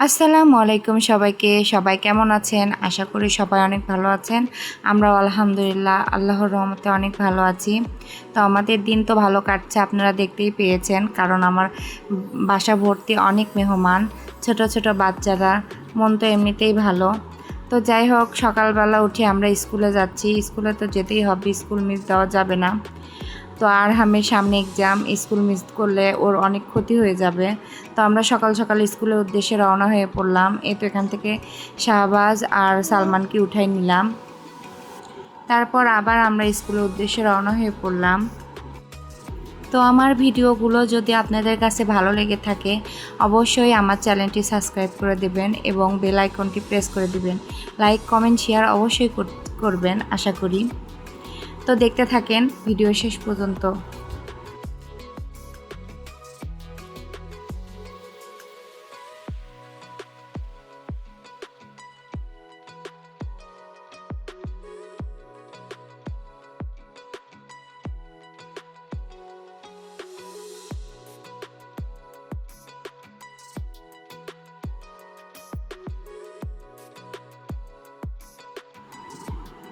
আসসালামু আলাইকুম সবাইকে। সবাই কেমন আছেন? আশা করি সবাই অনেক ভালো আছেন। আমরাও আলহামদুলিল্লাহ আল্লাহর রহমতে অনেক ভালো আছি। তো আমাদের দিন তো ভালো কাটছে, আপনারা দেখতেই পেয়েছেন। কারণ আমার বাসা ভর্তি অনেক মেহমান, ছোট ছোট বাচ্চারা। মন তো এমনিতেই ভালো। তো যাই হোক, সকালবেলা উঠে আমরা স্কুলে যাচ্ছি। স্কুলে তো যেতেই হবে, স্কুল মিস দেওয়া যাবে না। তো আরহামের সামনে এক্সাম, স্কুল মিস করলে ওর অনেক ক্ষতি হয়ে যাবে। তো আমরা সকাল সকাল স্কুলের উদ্দেশ্যে রওনা হয়ে পড়লাম। এই তো এখান থেকে শাহবাজ আর সালমানকে উঠাই নিলাম। তারপর আবার আমরা স্কুলের উদ্দেশ্যে রওনা হয়ে পড়লাম। তো আমার ভিডিওগুলো যদি আপনাদের কাছে ভালো লেগে থাকে, অবশ্যই আমার চ্যানেলটি সাবস্ক্রাইব করে দেবেন এবং বেল আইকনটি প্রেস করে দেবেন। লাইক, কমেন্ট, শেয়ার অবশ্যই করবেন আশা করি। তো দেখতে থাকেন ভিডিও শেষ পর্যন্ত।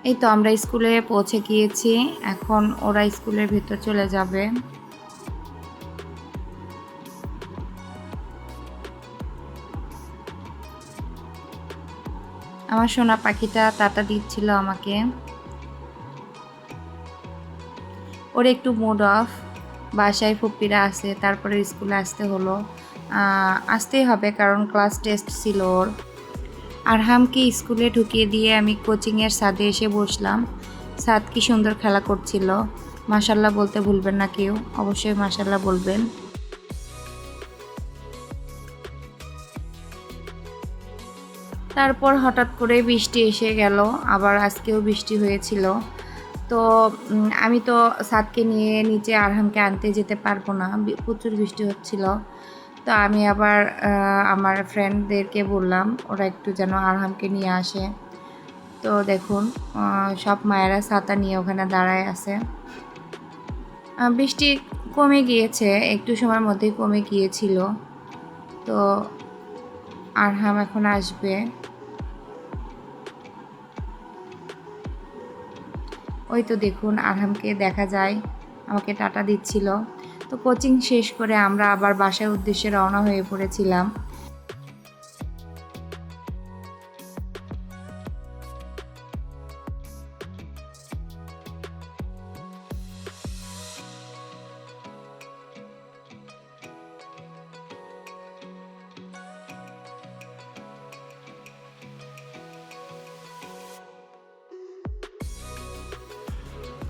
এই তো আমরা স্কুলে পৌঁছে গিয়েছি। এখন ওরা স্কুলের ভিতর চলে যাবে। আমার সোনা পাখিটা টাটা দিচ্ছিল আমাকে। ওর একটু মুড অফ, বাসায় ফুপ্পিরা আছে, তারপরে স্কুলে আসতে হলো। আসতেই হবে কারণ ক্লাস টেস্ট ছিল ওর। আরহামকে স্কুলে ঢুকিয়ে দিয়ে আমি কোচিংয়ের ছাদে এসে বসলাম। ছাদ কি সুন্দর খেলা করছিল। মাশাল্লাহ বলতে ভুলবেন না কেউ, অবশ্যই মাশাল্লাহ বলবেন। তারপর হঠাৎ করে বৃষ্টি এসে গেল, আবার আজকেও বৃষ্টি হয়েছিল। তো আমি তো সাদকে নিয়ে নিচে আরহামকে আনতে যেতে পারবো না, প্রচুর বৃষ্টি হচ্ছিল। তো আমি আবার আমার ফ্রেন্ডদেরকে বললাম ওরা একটু যেন আরহামকে নিয়ে আসে। তো দেখুন, সব মায়েরা ছাতা নিয়ে ওখানে দাঁড়ায় আছে। বৃষ্টি কমে গিয়েছে, একটু সময়ের মধ্যেই কমে গিয়েছিল। তো আরহাম এখন আসবে। ওই তো দেখুন আরহামকে দেখা যায়, আমাকে টাটা দিচ্ছিল। তো কোচিং শেষ করে আমরা আবার বাসার উদ্দেশ্যে রওনা হয়ে পড়েছিলাম।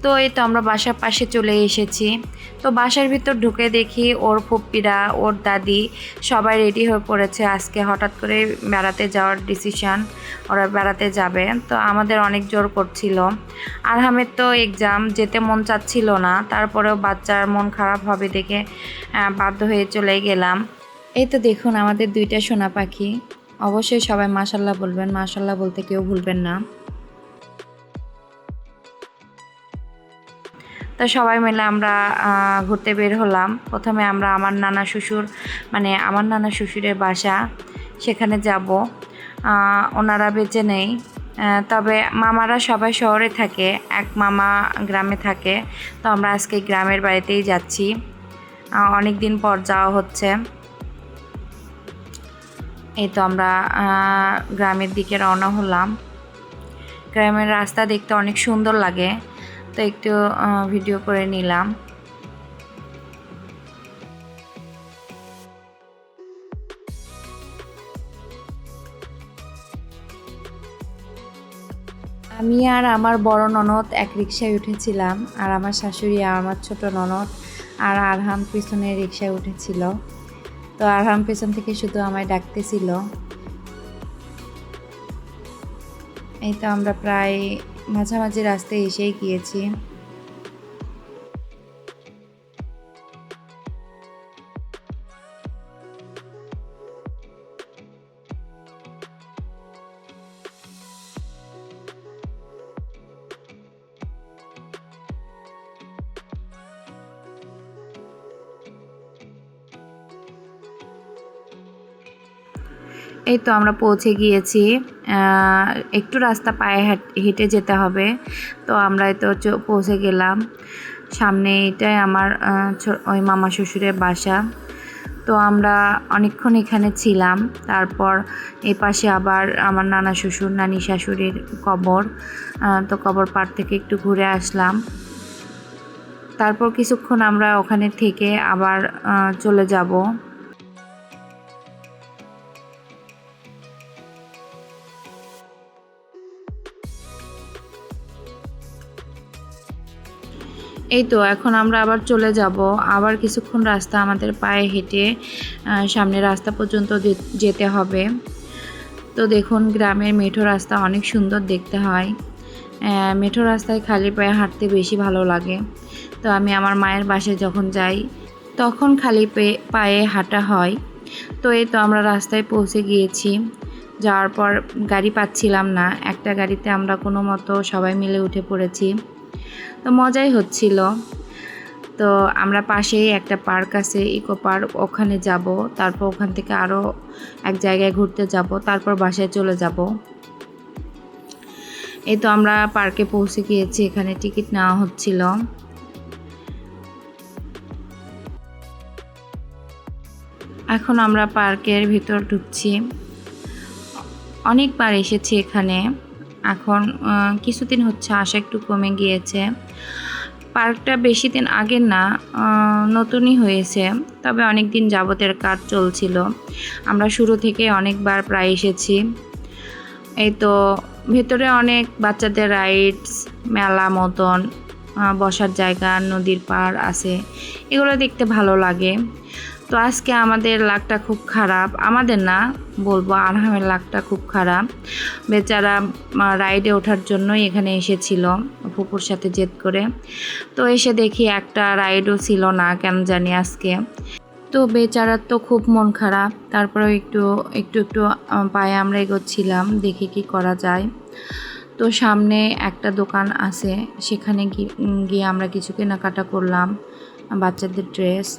তো এই তো আমরা বাসার পাশে চলে এসেছি। তো বাসার ভিতর ঢুকে দেখি ওর ফুপ্পিরা, ওর দাদি সবাই রেডি হয়ে পড়েছে। আজকে হঠাৎ করে বেড়াতে যাওয়ার ডিসিশন, ওরা বেড়াতে যাবে। তো আমাদের অনেক জোর করছিল। আরহামের তো এক্সাম, যেতে মন চাচ্ছিল না, তারপরেও বাচ্চার মন খারাপ হবে দেখে বাধ্য হয়ে চলে গেলাম। এই তো দেখুন আমাদের দুইটা সোনা পাখি। অবশ্যই সবাই মাশাল্লাহ বলবেন, মাশাল্লাহ বলতে কেউ ভুলবেন না। তো সবাই মিলে আমরা ঘুরতে বের হলাম। প্রথমে আমরা আমার নানা শ্বশুরের বাসা, সেখানে যাব। ওনারা বেঁচে নেই, তবে মামারা সবাই শহরে থাকে, এক মামা গ্রামে থাকে। তো আমরা আজকে গ্রামের বাড়িতেই যাচ্ছি, অনেক দিন পর যাওয়া হচ্ছে। এই তো আমরা গ্রামের দিকে রওনা হলাম। গ্রামের রাস্তা দেখতে অনেক সুন্দর লাগে, তো একটু ভিডিও করে নিলাম। আমি আর আমার বড় ননদ এক রিকশায় উঠেছিলাম, আর আমার শাশুড়ি আর আমার ছোট ননদ আর আরহাম পিছনে রিকশায় উঠেছিল। তো আরহাম পেছন থেকে শুধু আমায় ডাকতেছিল। এই তো আমরা প্রায় মাঝামাঝি রাস্তায় এসেই গিয়েছি। এই তো আমরা পৌঁছে গিয়েছি। একটু রাস্তা পায়ে হেঁটে যেতে হবে। তো আমরা তো পৌঁছে গেলাম। সামনে এটাই আমার ওই মামা শ্বশুরের বাসা। তো আমরা অনেকক্ষণ এখানে ছিলাম। তারপর এই পাশে আবার আমার নানা শ্বশুর নানি শাশুড়ির কবর। তো কবর পাড় থেকে একটু ঘুরে আসলাম। তারপর কিছুক্ষণ আমরা ওখানে থেকে আবার চলে যাব। এই তো এখন আমরা আবার চলে যাব। আবার কিছুক্ষণ রাস্তা আমাদের পায়ে হেঁটে সামনে রাস্তা পর্যন্ত যেতে হবে। তো দেখুন গ্রামের মেঠো রাস্তা অনেক সুন্দর দেখতে হয়। মেঠো রাস্তায় খালি পায়ে হাঁটতে বেশি ভালো লাগে। তো আমি আমার মায়ের বাসায় যখন যাই তখন খালি পায়ে হাঁটা হয়। তো এই তো আমরা রাস্তায় পৌঁছে গিয়েছি। যাওয়ার পর গাড়ি পাচ্ছিলাম না, একটা গাড়িতে আমরা কোনো মতো সবাই মিলে উঠে পড়েছি। তো মজাই হচ্ছিল। তো আমরা পাশেই একটা পার্ক আছে, ইকো পার্ক, ওখানে যাব। তারপর ওখান থেকে আরও এক জায়গায় ঘুরতে যাব, তারপর বাসায় চলে যাব। এই তো আমরা পার্কে পৌঁছে গিয়েছি। এখানে টিকিট নেওয়া হচ্ছিল। এখন আমরা পার্কের ভিতর ঢুকছি। অনেকবার এসেছি এখানে। এখন কিছুদিন হচ্ছে আসা একটু কমে গিয়েছে। পার্কটা বেশি দিন আগের না, নতুনই হয়েছে। তবে অনেক দিন যাবতের কাজ চলছিল। আমরা শুরু থেকে অনেকবার প্রায় এসেছি। এই তো ভেতরে অনেক বাচ্চাদের রাইডস, মেলা মতন, বসার জায়গা, নদীর পাড় আছে। এগুলো দেখতে ভালো লাগে। তো আজকে আমাদের লাকটা খুব খারাপ, আমাদের না বলবো, আরহামের লাকটা খুব খারাপ। বেচারা রাইডে ওঠার জন্যই এখানে এসেছিল ফুপুর সাথে জেদ করে। তো এসে দেখি একটা রাইডও ছিল না কেন জানি আজকে। তো বেচারার তো খুব মন খারাপ। তারপরেও একটু একটু একটু পায়ে আমরা এগোচ্ছিলাম, দেখি কি করা যায়। তো সামনে একটা দোকান আছে, সেখানে গিয়ে আমরা কিছু কেনাকাটা করলাম, বাচ্চাদের ড্রেস।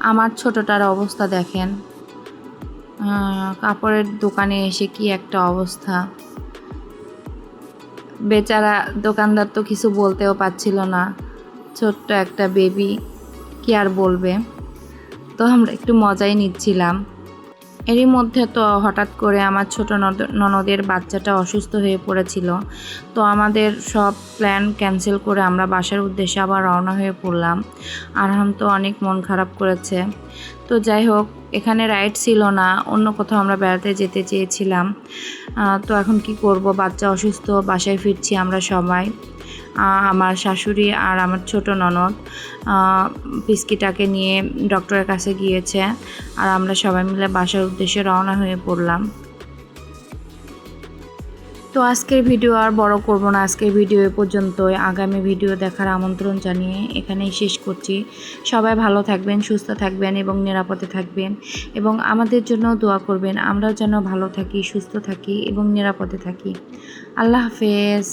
আমার ছোটটার অবস্থা দেখেন, কাপড়ের দোকানে এসে কি একটা অবস্থা। বেচারা দোকানদার তো কিছু বলতেও পারছিল না, ছোট্ট একটা বেবি, কি আর বলবে। তো আমরা একটু মজাই নিচ্ছিলাম। এরই মধ্যে তো হঠাৎ করে আমার ছোট ননদের বাচ্চাটা অসুস্থ হয়ে পড়েছিল। তো আমাদের সব প্ল্যান ক্যান্সেল করে আমরা বাসার উদ্দেশ্যে আবার রওনা হয়ে পড়লাম। আরহাম তো অনেক মন খারাপ করেছে। তো যাই হোক, এখানে রাইড ছিল না, অন্য কোথাও আমরা বেড়াতে যেতে চেয়েছিলাম। তো এখন কি করব, বাচ্চা অসুস্থ, বাসায় ফিরছি আমরা সবাই। আমার শাশুড়ি আর আমার ছোট ননদ পিসকিটাকে নিয়ে ডক্টরের কাছে গিয়েছে, আর আমরা সবাই মিলে বাসার উদ্দেশ্যে রওনা হয়ে পড়লাম। তো আজকের ভিডিও আর বড় করব না, আজকের ভিডিও এ পর্যন্তই। আগামী ভিডিও দেখার আমন্ত্রণ জানিয়ে এখানেই শেষ করছি। সবাই ভালো থাকবেন, সুস্থ থাকবেন এবং নিরাপদে থাকবেন, এবং আমাদের জন্য দোয়া করবেন, আমরাও যেন ভালো থাকি, সুস্থ থাকি এবং নিরাপদে থাকি। আল্লাহ হাফেজ।